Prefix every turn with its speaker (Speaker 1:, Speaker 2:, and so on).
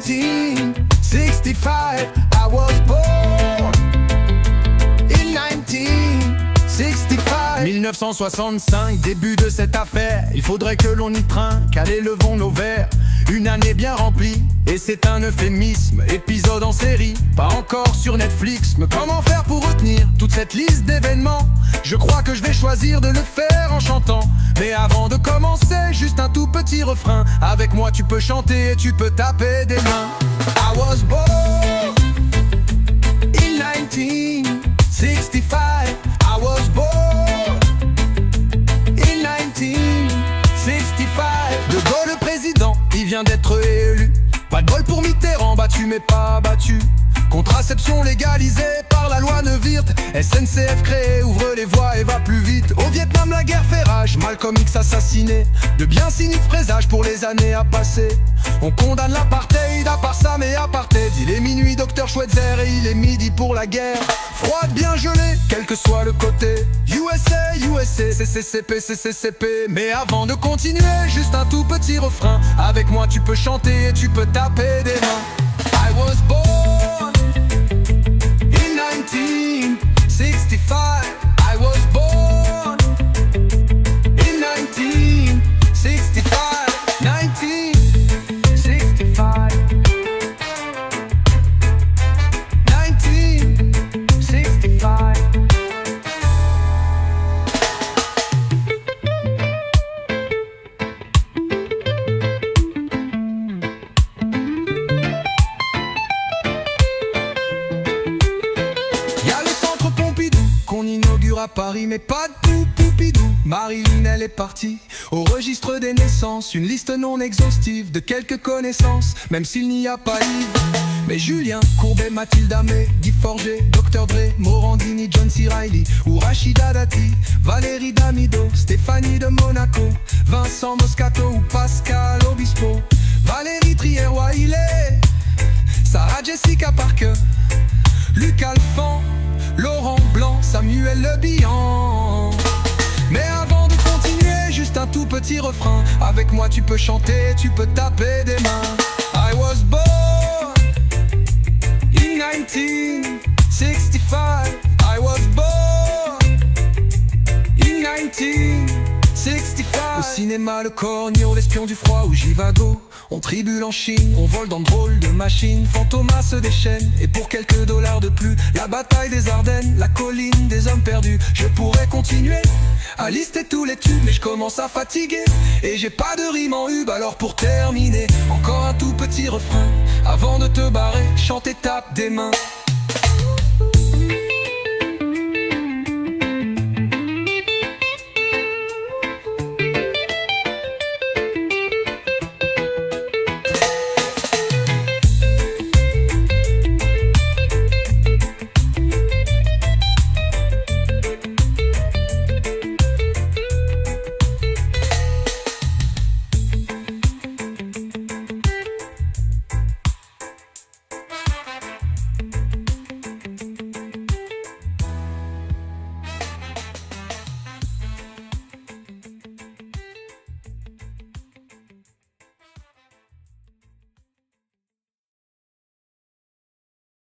Speaker 1: 1965, I was born. In 1965. 1965, début de cette affaire. Il faudrait que l'on y trinque, allez levons nos verres. Une année bien remplie, et c'est un euphémisme. Épisode en série, pas encore sur Netflix. Mais comment faire pour retenir toute cette liste d'événements? Je crois que je vais choisir de le faire en chantant. Mais avant de commencer, juste un tout petit refrain. Avec moi tu peux chanter et tu peux taper des mains. I was born in 1965. I was born in 1965. De Gaulle le président, il vient d'être élu. Pas de bol pour Mitterrand, battu mais pas battu. Contraception légalisée par la loi Neuwirth. SNCF créée, ouvre les voies et va plus vite. Au Vietnam la guerre fait rage, Malcolm X assassiné. De bien sinistres présages pour les années à passer. On condamne l'apartheid, à part ça mais apartheid. Il est minuit, docteur Schweitzer, et il est midi pour la guerre. Froide bien gelée, quel que soit le côté. USA, USA, CCCP, CCCP. Mais avant de continuer, juste un tout petit refrain. Avec moi tu peux chanter et tu peux taper des mains. I was born in 1965. I was born in 1965. 1965. 1965. Qu'on inaugure à Paris, mais pas de Poupidou. Marilyn, elle est partie au registre des naissances. Une liste non exhaustive de quelques connaissances, même s'il n'y a pas Yves. Mais Julien Courbet, Mathilde Amé, Guy Forger, Dr Dre, Morandini, John C. Reilly ou Rachida Dati, Valérie Damido, Stéphanie de Monaco, Vincent Moscato ou Pascal Obispo, Valérie Trier-Wiley, Sarah Jessica Parker, Luc Alphand, Laurent Blanc, Samuel Le Bihan. Mais avant de continuer, juste un tout petit refrain. Avec moi tu peux chanter, tu peux taper des mains. I was born in 1965. I was born in 1965. Au cinéma, le Cornio, l'espion du froid ou Givago. On tribule en Chine, on vole dans de drôles de machines. Fantomas se déchaîne, et pour quelques dollars de plus, la bataille des Ardennes, la colline des hommes perdus. Je pourrais continuer à lister tous les tubes, mais je commence à fatiguer. Et j'ai pas de rime en hub, alors pour terminer, encore un tout petit refrain. Avant de te barrer, chante et tape des mains.